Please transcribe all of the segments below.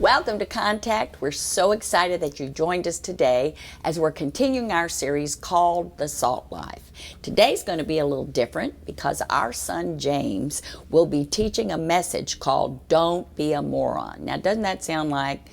Welcome to Contact. We're so excited that you joined us today as we're continuing our series called The Salt Life. Today's going to be a little different because our son James will be teaching a message called Don't Be a Moron. Now, doesn't that sound like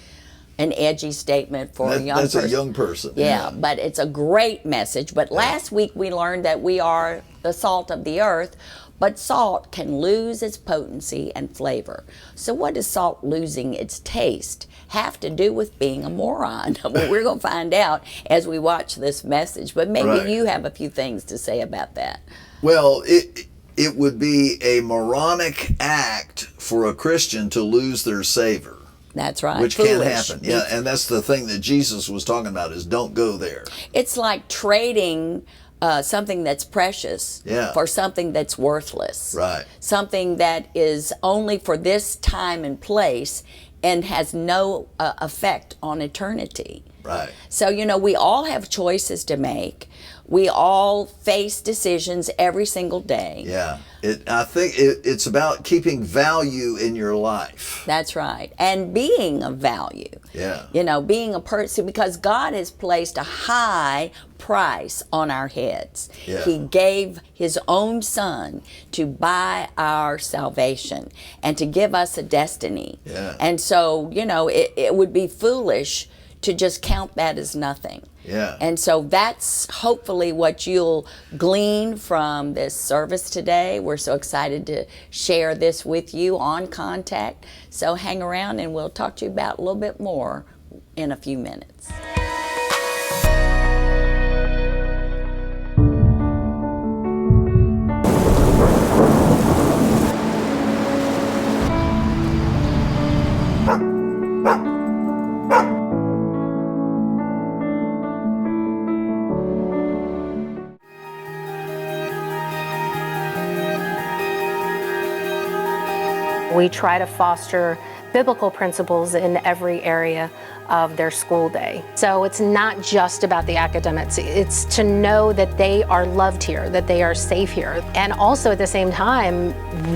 an edgy statement for a young person? That's a young person. Yeah, but it's a great message. But last week we learned that we are the salt of the earth, but salt can lose its potency and flavor. So what does salt losing its taste have to do with being a moron? Well, we're going to find out as we watch this message, but maybe you have a few things to say about that. Well, it would be a moronic act for a Christian to lose their savor. That's right. Which can happen. Yeah, and that's the thing that Jesus was talking about is don't go there. It's like trading something that's precious for something that's worthless. Right. Something that is only for this time and place and has no effect on eternity. Right. So, you know, we all have choices to make. We all face decisions every single day. Yeah. I think it's about keeping value in your life. That's right. And being of value. Yeah. You know, being a person, because God has placed a high price on our heads. Yeah. He gave His own Son to buy our salvation and to give us a destiny. Yeah. And so, you know, it would be foolish to just count that as nothing. Yeah. And so that's hopefully what you'll glean from this service today. We're so excited to share this with you on Contact. So hang around and we'll talk to you about a little bit more in a few minutes. We try to foster biblical principles in every area of their school day. So it's not just about the academics. It's to know that they are loved here, that they are safe here, and also at the same time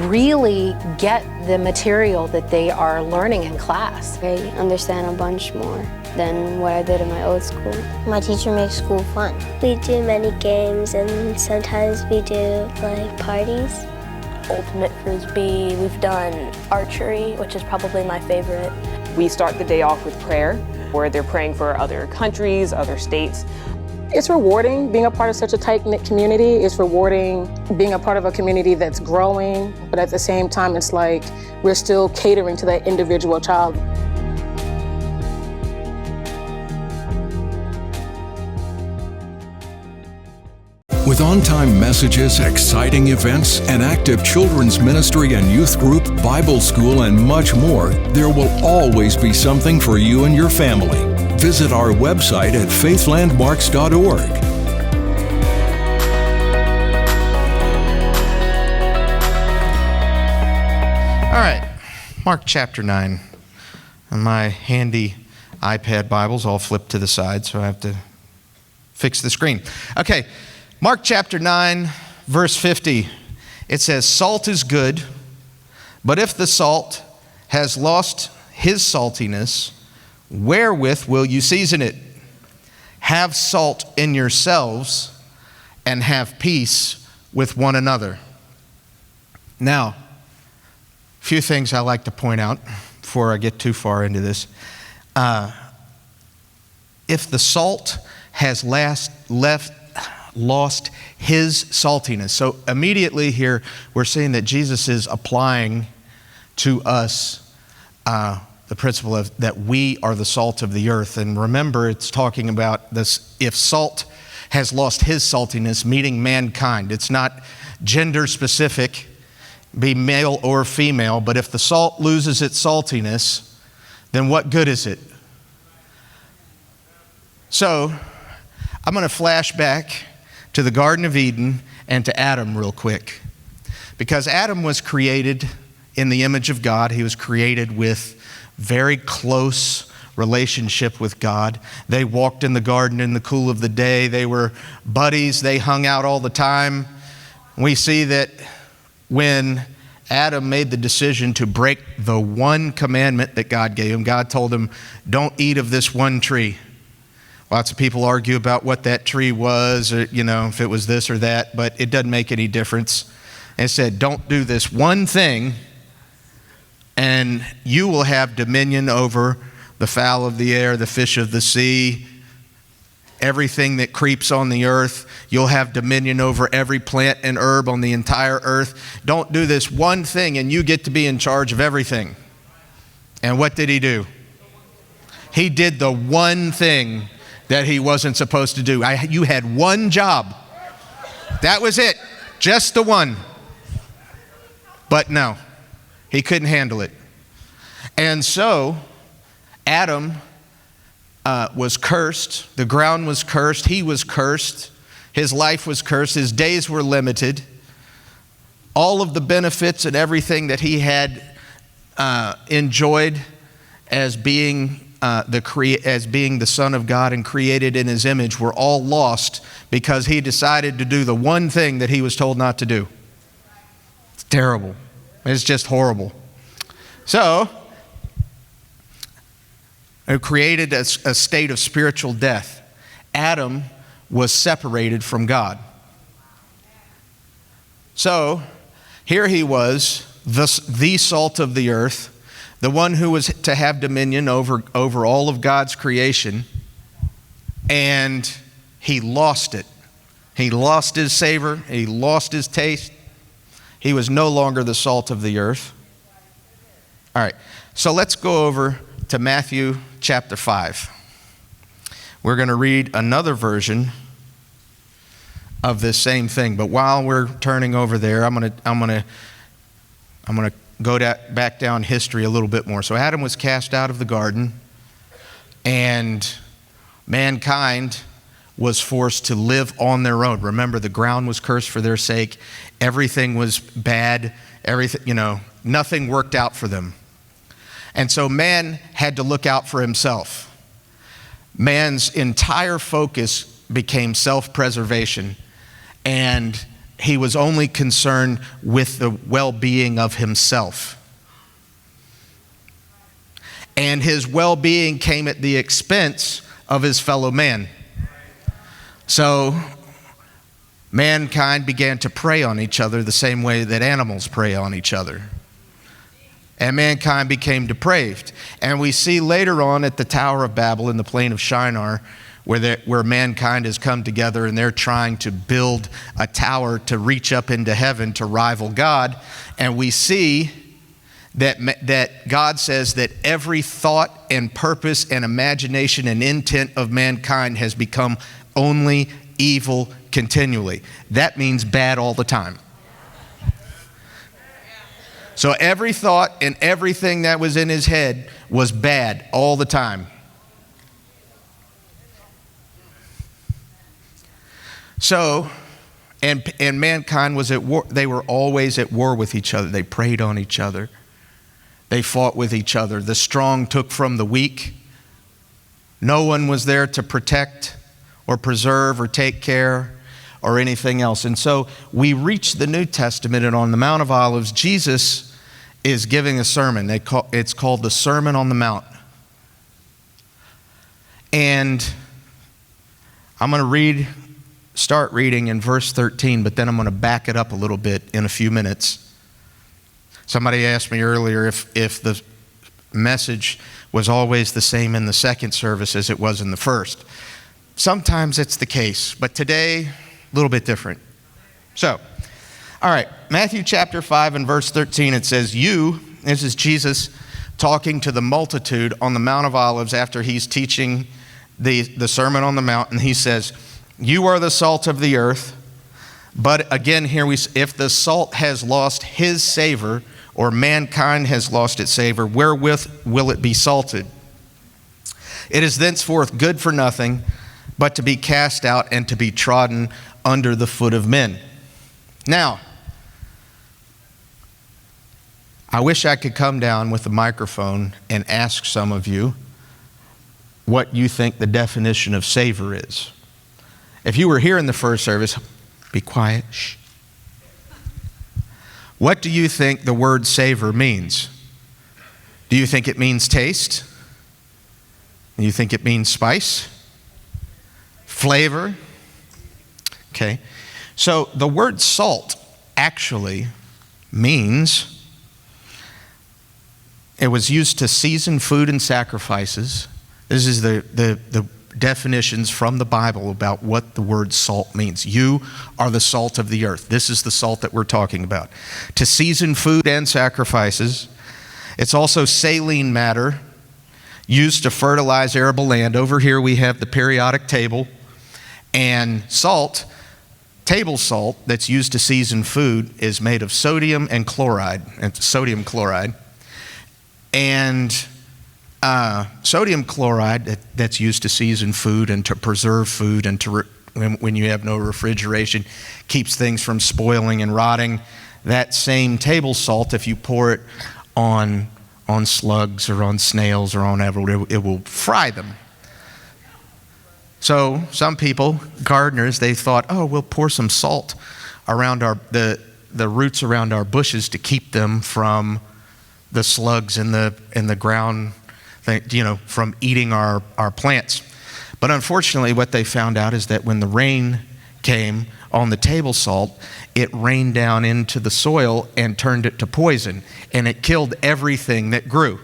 really get the material that they are learning in class. I understand a bunch more than what I did in my old school. My teacher makes school fun. We do many games and sometimes we do like parties. Ultimate Frisbee, we've done archery, which is probably my favorite. We start the day off with prayer, where they're praying for other countries, other states. It's rewarding being a part of such a tight-knit community. It's rewarding being a part of a community that's growing, but at the same time, it's like we're still catering to that individual child. With on-time messages, exciting events, an active children's ministry and youth group, Bible school, and much more, there will always be something for you and your family. Visit our website at faithlandmarks.org. All right, Mark chapter 9. And my handy iPad Bible's all flipped to the side, so I have to fix the screen. Okay. Mark chapter 9, verse 50, it says, "Salt is good, but if the salt has lost his saltiness, wherewith will you season it? Have salt in yourselves and have peace with one another." Now, a few things I like to point out before I get too far into this. If the salt has lost his saltiness. So immediately here, we're seeing that Jesus is applying to us the principle of that we are the salt of the earth. And remember, it's talking about this, if salt has lost his saltiness, meaning mankind. It's not gender specific, be male or female, but if the salt loses its saltiness, then what good is it? So, I'm going to flash back to the Garden of Eden and to Adam real quick. Because Adam was created in the image of God. He was created with very close relationship with God. They walked in the garden in the cool of the day. They were buddies. They hung out all the time. We see that when Adam made the decision to break the one commandment that God gave him. God told him, don't eat of this one tree. Lots of people argue about what that tree was, or, if it was this or that, but it doesn't make any difference. And it said, don't do this one thing, and you will have dominion over the fowl of the air, the fish of the sea, everything that creeps on the earth. You'll have dominion over every plant and herb on the entire earth. Don't do this one thing, and you get to be in charge of everything. And what did he do? He did the one thing that he wasn't supposed to do. You had one job. That was it. Just the one. But no, he couldn't handle it. And so Adam was cursed. The ground was cursed. He was cursed. His life was cursed. His days were limited. All of the benefits and everything that he had enjoyed as being the Son of God and created in His image were all lost because he decided to do the one thing that he was told not to do. It's terrible. It's just horrible. So, it created a state of spiritual death. Adam was separated from God. So, here he was, the salt of the earth, the one who was to have dominion over all of God's creation, and he lost it. He lost his savor. He lost his taste. He was no longer the salt of the earth. All right, so let's go over to Matthew chapter 5. We're going to read another version of this same thing, but while we're turning over there, I'm going to go back down history a little bit more. So Adam was cast out of the garden, and mankind was forced to live on their own. Remember, the ground was cursed for their sake. Everything was bad. Nothing worked out for them. And so man had to look out for himself. Man's entire focus became self-preservation, and he was only concerned with the well-being of himself. And his well-being came at the expense of his fellow man. So mankind began to prey on each other the same way that animals prey on each other. And mankind became depraved. And we see later on at the Tower of Babel in the plain of Shinar, where mankind has come together and they're trying to build a tower to reach up into heaven to rival God. And we see that God says that every thought and purpose and imagination and intent of mankind has become only evil continually. That means bad all the time. So every thought and everything that was in his head was bad all the time. So, and mankind was at war. They were always at war with each other. They preyed on each other. They fought with each other. The strong took from the weak. No one was there to protect or preserve or take care or anything else. And so we reach the New Testament, and on the Mount of Olives, Jesus is giving a sermon. It's called the Sermon on the Mount. And I'm going to start reading in verse 13, but then I'm going to back it up a little bit in a few minutes. Somebody asked me earlier if the message was always the same in the second service as it was in the first. Sometimes it's the case, but today, a little bit different. So, all right, Matthew chapter 5 and verse 13, it says, this is Jesus talking to the multitude on the Mount of Olives after he's teaching the Sermon on the Mount, and he says, you are the salt of the earth, but again here if the salt has lost his savor, or mankind has lost its savor, wherewith will it be salted? It is thenceforth good for nothing, but to be cast out and to be trodden under the foot of men. Now, I wish I could come down with a microphone and ask some of you what you think the definition of savor is. If you were here in the first service, be quiet, shh. What do you think the word savor means? Do you think it means taste? Do you think it means spice? Flavor? Okay. So the word salt actually means, it was used to season food and sacrifices. This is the definitions from the Bible about what the word salt means. You are the salt of the earth. This is the salt that we're talking about. To season food and sacrifices. It's also saline matter used to fertilize arable land. Over here we have the periodic table. And salt, table salt that's used to season food, is made of sodium and chloride. It's sodium chloride. And sodium chloride that's used to season food and to preserve food and to when you have no refrigeration, keeps things from spoiling and rotting. That same table salt, if you pour it on slugs or on snails or on whatever, it will fry them. So some people, gardeners, they thought, oh, we'll pour some salt around the roots around our bushes to keep them from the slugs in the ground, from eating our plants. But unfortunately, what they found out is that when the rain came on the table salt, it rained down into the soil and turned it to poison, and it killed everything that grew.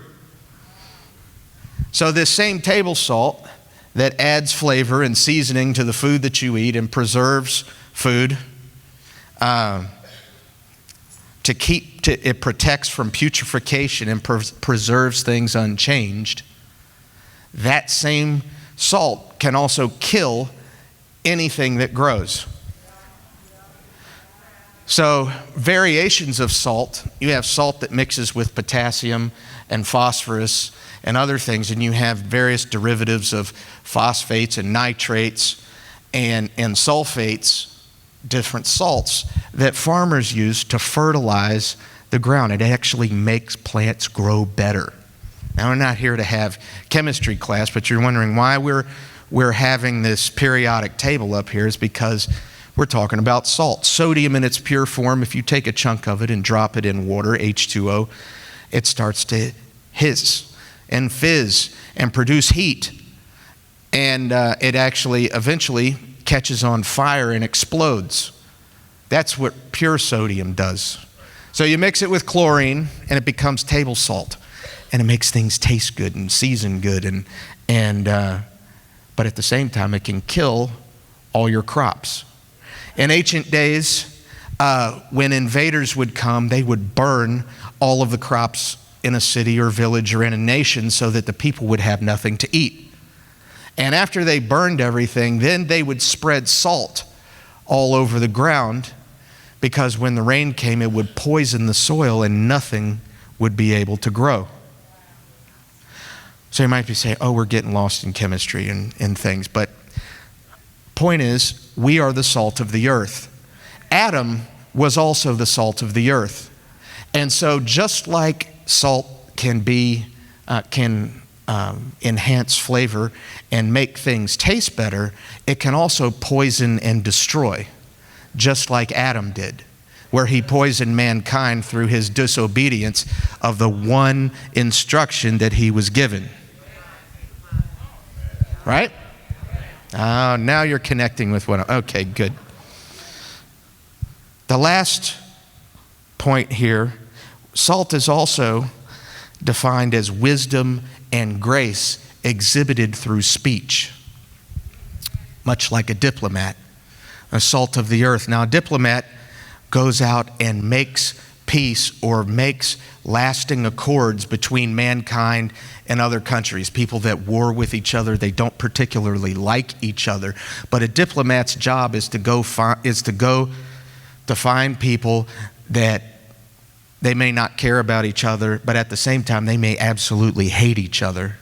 So this same table salt that adds flavor and seasoning to the food that you eat and preserves food, it protects from putrefaction and preserves things unchanged. That same salt can also kill anything that grows. So variations of salt, you have salt that mixes with potassium and phosphorus and other things, and you have various derivatives of phosphates and nitrates and sulfates, different salts that farmers use to fertilize the ground. It actually makes plants grow better. Now, we're not here to have chemistry class, but you're wondering why we're having this periodic table up here is because we're talking about salt. Sodium in its pure form, if you take a chunk of it and drop it in water, H2O, it starts to hiss and fizz and produce heat. And it actually eventually catches on fire and explodes. That's what pure sodium does. So you mix it with chlorine and it becomes table salt, and it makes things taste good and season good, but at the same time it can kill all your crops. In ancient days, when invaders would come, they would burn all of the crops in a city or village or in a nation so that the people would have nothing to eat. And after they burned everything, then they would spread salt all over the ground, because when the rain came, it would poison the soil and nothing would be able to grow. So you might be saying, oh, we're getting lost in chemistry and things. But point is, we are the salt of the earth. Adam was also the salt of the earth. And so just like salt can enhance flavor and make things taste better, it can also poison and destroy, just like Adam did, where he poisoned mankind through his disobedience of the one instruction that he was given. Right? Now you're connecting with what? Okay, good. The last point here, salt is also defined as wisdom and grace exhibited through speech, much like a diplomat, a salt of the earth. Now, a diplomat goes out and makes peace or makes lasting accords between mankind and other countries, people that war with each other. They don't particularly like each other, but a diplomat's job is to go to find people that they may not care about each other, but at the same time they may absolutely hate each other.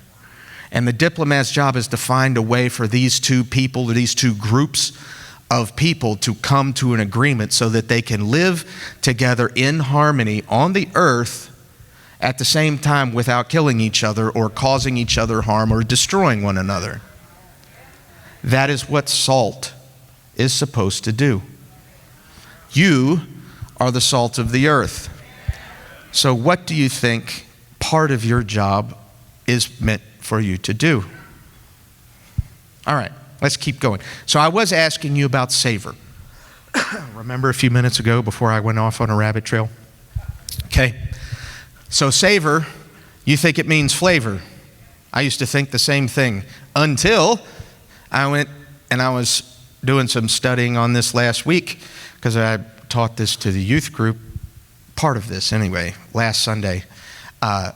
And the diplomat's job is to find a way for these two people, or these two groups of people, to come to an agreement so that they can live together in harmony on the earth at the same time without killing each other or causing each other harm or destroying one another. That is what salt is supposed to do. You are the salt of the earth. So what do you think part of your job is meant for you to do? All right, let's keep going. So I was asking you about savor. Remember a few minutes ago before I went off on a rabbit trail? Okay, so savor, you think it means flavor. I used to think the same thing until I went and I was doing some studying on this last week, because I taught this to the youth group, part of this anyway, last Sunday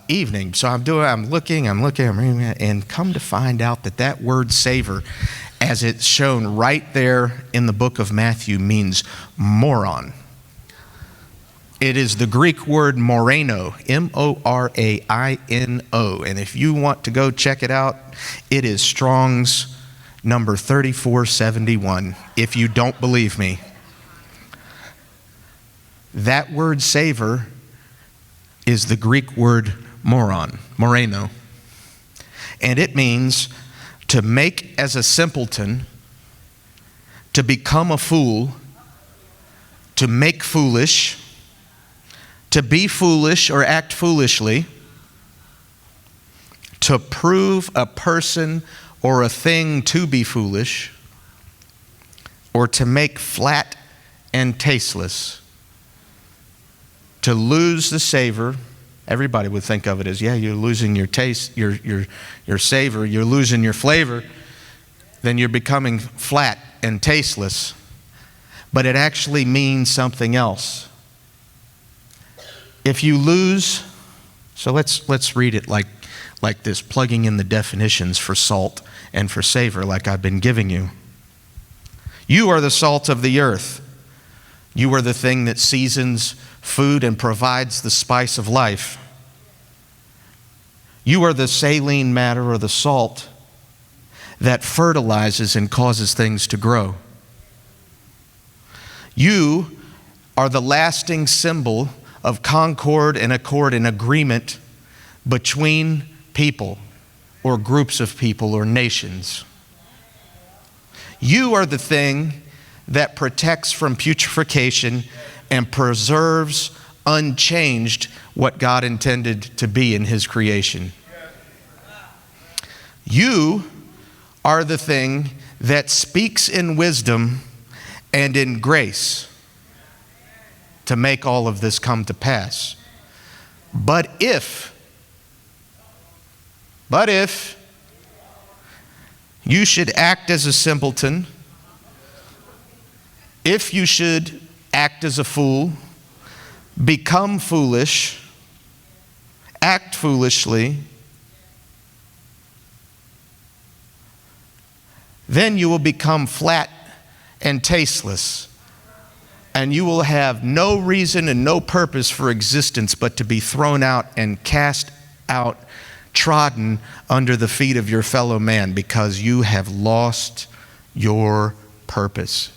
evening. So I'm looking, I'm reading it, and come to find out that word savor, as it's shown right there in the book of Matthew, means moron. It is the Greek word moreno, M-O-R-A-I-N-O. And if you want to go check it out, it is Strong's number 3471, if you don't believe me. That word savor is the Greek word moron, moreno. And it means to make as a simpleton, to become a fool, to make foolish, to be foolish or act foolishly, to prove a person or a thing to be foolish, or to make flat and tasteless, to lose the savor. Everybody would think of it as, yeah, you're losing your taste, your savor, you're losing your flavor, then you're becoming flat and tasteless. But it actually means something else. If you lose, so let's read it like this, plugging in the definitions for salt and for savor like I've been giving you. You are the salt of the earth. You are the thing that seasons food and provides the spice of life. You are the saline matter or the salt that fertilizes and causes things to grow. You are the lasting symbol of concord and accord and agreement between people or groups of people or nations. You are the thing that protects from putrefaction and preserves unchanged what God intended to be in His creation. You are the thing that speaks in wisdom and in grace to make all of this come to pass. But if you should act as a simpleton, if you should act as a fool, become foolish, act foolishly, then you will become flat and tasteless, and you will have no reason and no purpose for existence but to be thrown out and cast out, trodden under the feet of your fellow man, because you have lost your purpose.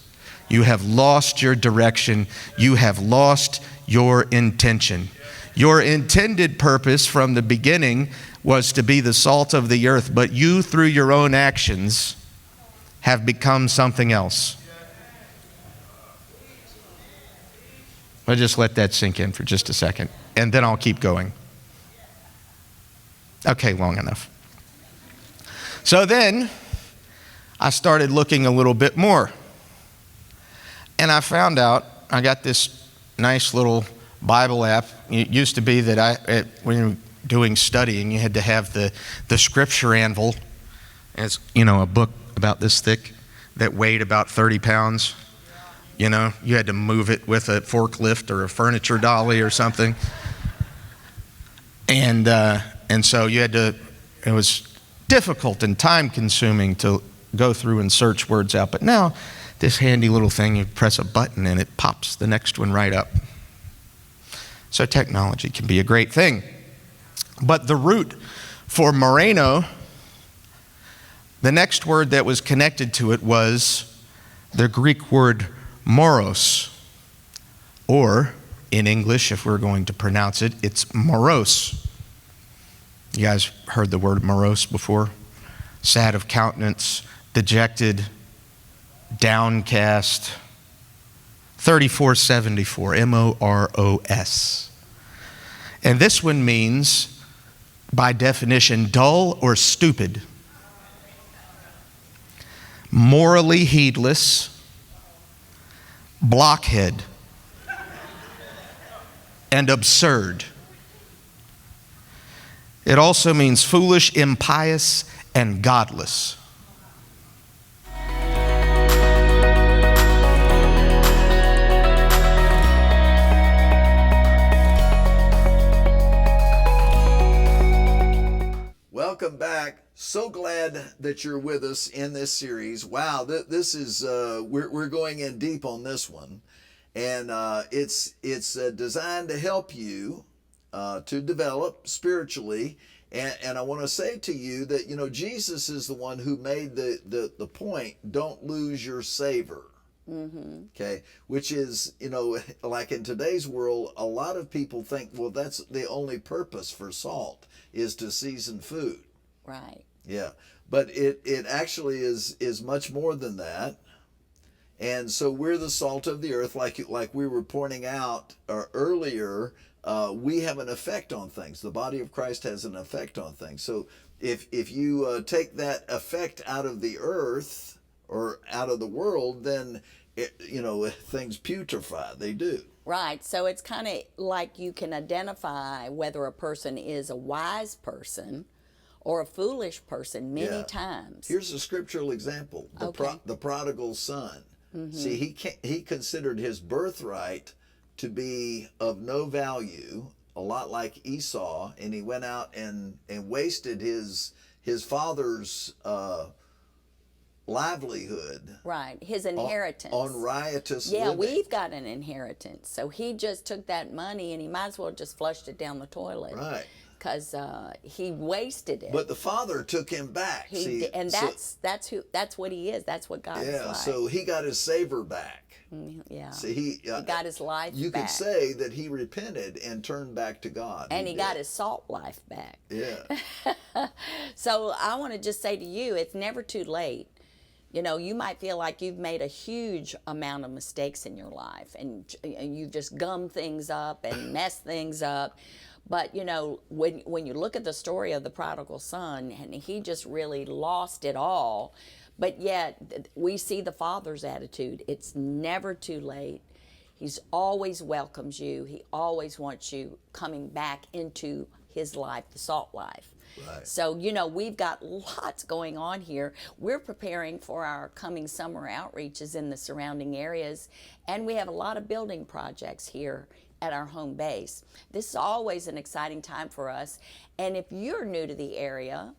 You have lost your direction. You have lost your intention. Your intended purpose from the beginning was to be the salt of the earth, but you, through your own actions, have become something else. I'll just let that sink in for just a second, and then I'll keep going. Okay, long enough. So then I started looking a little bit more. And I found out, I got this nice little Bible app. It used to be that when you were doing studying, you had to have the scripture anvil. It's, a book about this thick that weighed about 30 pounds. You had to move it with a forklift or a furniture dolly or something. And so you had to, it was difficult and time consuming to go through and search words out. But now, this handy little thing, you press a button and it pops the next one right up. So technology can be a great thing. But the root for moreno, the next word that was connected to it was the Greek word moros, or in English, if we're going to pronounce it, it's morose. You guys heard the word morose before? Sad of countenance, dejected, downcast, 3474, M-O-R-O-S. And this one means, by definition, dull or stupid, morally heedless, blockhead, and absurd. It also means foolish, impious, and godless. Welcome back. So glad that you're with us in this series. Wow, this is we're going in deep on this one, and it's designed to help you to develop spiritually. And I want to say to you that Jesus is the one who made the point. Don't lose your savor. Mm-hmm. Okay, which is like in today's world, a lot of people think, well, that's the only purpose for salt is to season food. Right. Yeah, but it actually is much more than that. And so we're the salt of the earth, like we were pointing out earlier. We have an effect on things. The body of Christ has an effect on things. So if you take that effect out of the earth or out of the world, then things putrefy. They do. Right. So it's kind of like you can identify whether a person is a wise person or a foolish person many times. Here's a scriptural example. The prodigal son. Mm-hmm. See, he considered his birthright to be of no value, a lot like Esau, and he went out and wasted his father's livelihood. Right, his inheritance. On riotous living. living. We've got an inheritance. So he just took that money and he might as well just flushed it down the toilet. Right. Because he wasted it. But the father took him back. That's what he is. That's what God is like. Yeah, so he got his savor back. Yeah. See, he got his life back. You could say that he repented and turned back to God. And he got his salt life back. Yeah. So I want to just say to you, it's never too late. You might feel like you've made a huge amount of mistakes in your life and you've just gummed things up and messed things up. But, when you look at the story of the prodigal son, and he just really lost it all, but yet we see the father's attitude. It's never too late. He's always welcomes you. He always wants you coming back into his life, the salt life. Right. So, we've got lots going on here. We're preparing for our coming summer outreaches in the surrounding areas, and we have a lot of building projects here at our home base. This is always an exciting time for us. And if you're new to the area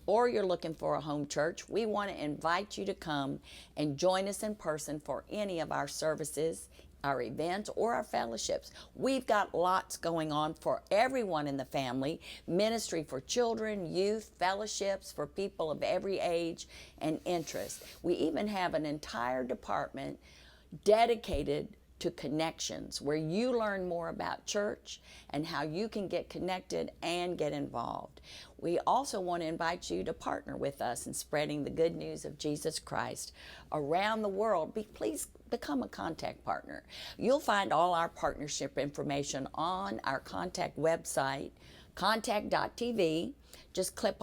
or you're looking for a home church, we want to invite you to come and join us in person for any of our services, our events, or our fellowships. We've got lots going on for everyone in the family, ministry for children, youth, fellowships for people of every age and interest. We even have an entire department dedicated to connections, where you learn more about church and how you can get connected and get involved. We also want to invite you to partner with us in spreading the good news of Jesus Christ around the world. Please become a contact partner. You'll find all our partnership information on our contact website, contact.tv. Just click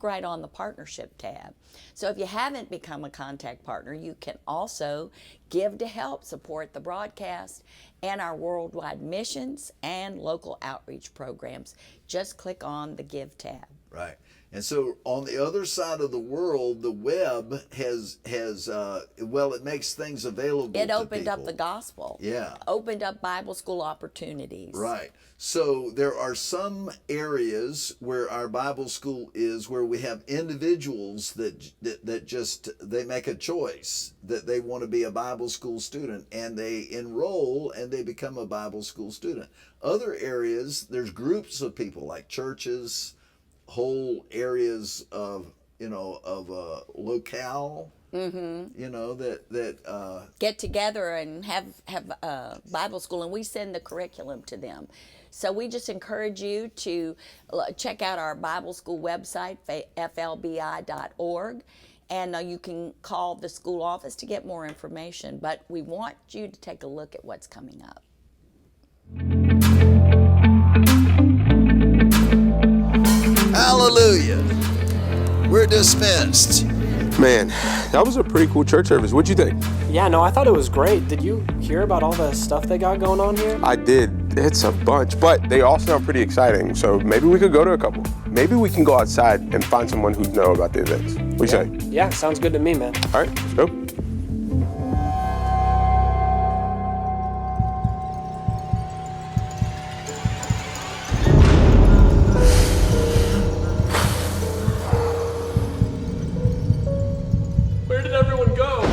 right on the partnership tab. So if you haven't become a contact partner, you can also give to help support the broadcast and our worldwide missions and local outreach programs. Just click on the Give tab. Right. And so on the other side of the world, the web has it makes things available to people. It opened up the gospel. Yeah. Opened up Bible school opportunities. Right. So there are some areas where our Bible school is where we have individuals that just, they make a choice that they want to be a Bible school student and they enroll and they become a Bible school student. Other areas, there's groups of people like churches, whole areas of locale, that get together and have Bible school, and we send the curriculum to them. So we just encourage you to check out our Bible school website, flbi.org, And you can call the school office to get more information. But we want you to take a look at what's coming up. Hallelujah. We're dismissed. Man, that was a pretty cool church service. What'd you think? Yeah, no, I thought it was great. Did you hear about all the stuff they got going on here? I did. It's a bunch, but they all sound pretty exciting. So maybe we could go to a couple. Maybe we can go outside and find someone who knows about the events. What do you say? Yeah, sounds good to me, man. All right, let's go. Where did everyone go?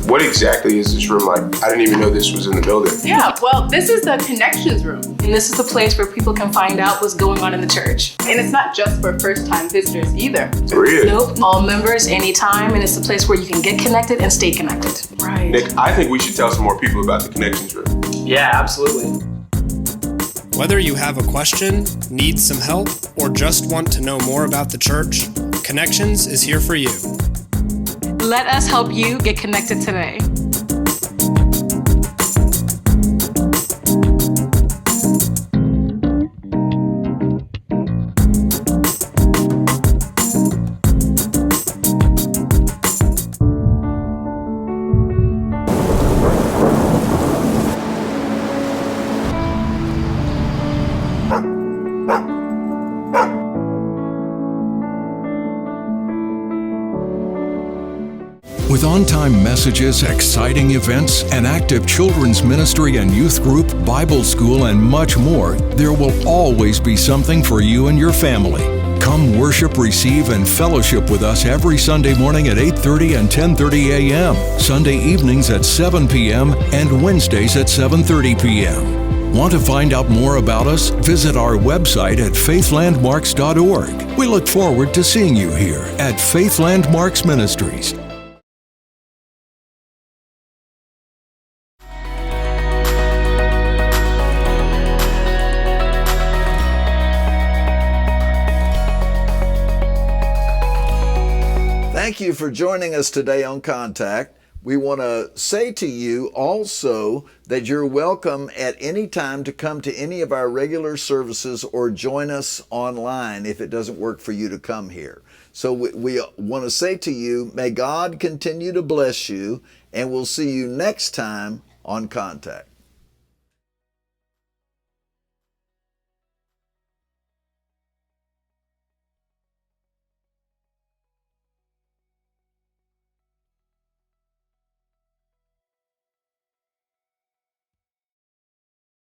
What exactly is this room like? I didn't even know this was in the building. Yeah, well, this is the connections room. And this is the place where people can find out what's going on in the church. And it's not just for first-time visitors either. Really? Nope, all members, anytime, and it's a place where you can get connected and stay connected. Right. Nick, I think we should tell some more people about the connections room. Yeah, absolutely. Whether you have a question, need some help, or just want to know more about the church, Connections is here for you. Let us help you get connected today. With on-time messages, exciting events, an active children's ministry and youth group, Bible school, and much more, there will always be something for you and your family. Come worship, receive, and fellowship with us every Sunday morning at 8:30 and 10:30 a.m., Sunday evenings at 7 p.m., and Wednesdays at 7:30 p.m. Want to find out more about us? Visit our website at faithlandmarks.org. We look forward to seeing you here at Faith Landmarks Ministries. Thank you for joining us today on Contact. We want to say to you also that you're welcome at any time to come to any of our regular services or join us online if it doesn't work for you to come here. So we want to say to you, may God continue to bless you, and we'll see you next time on Contact.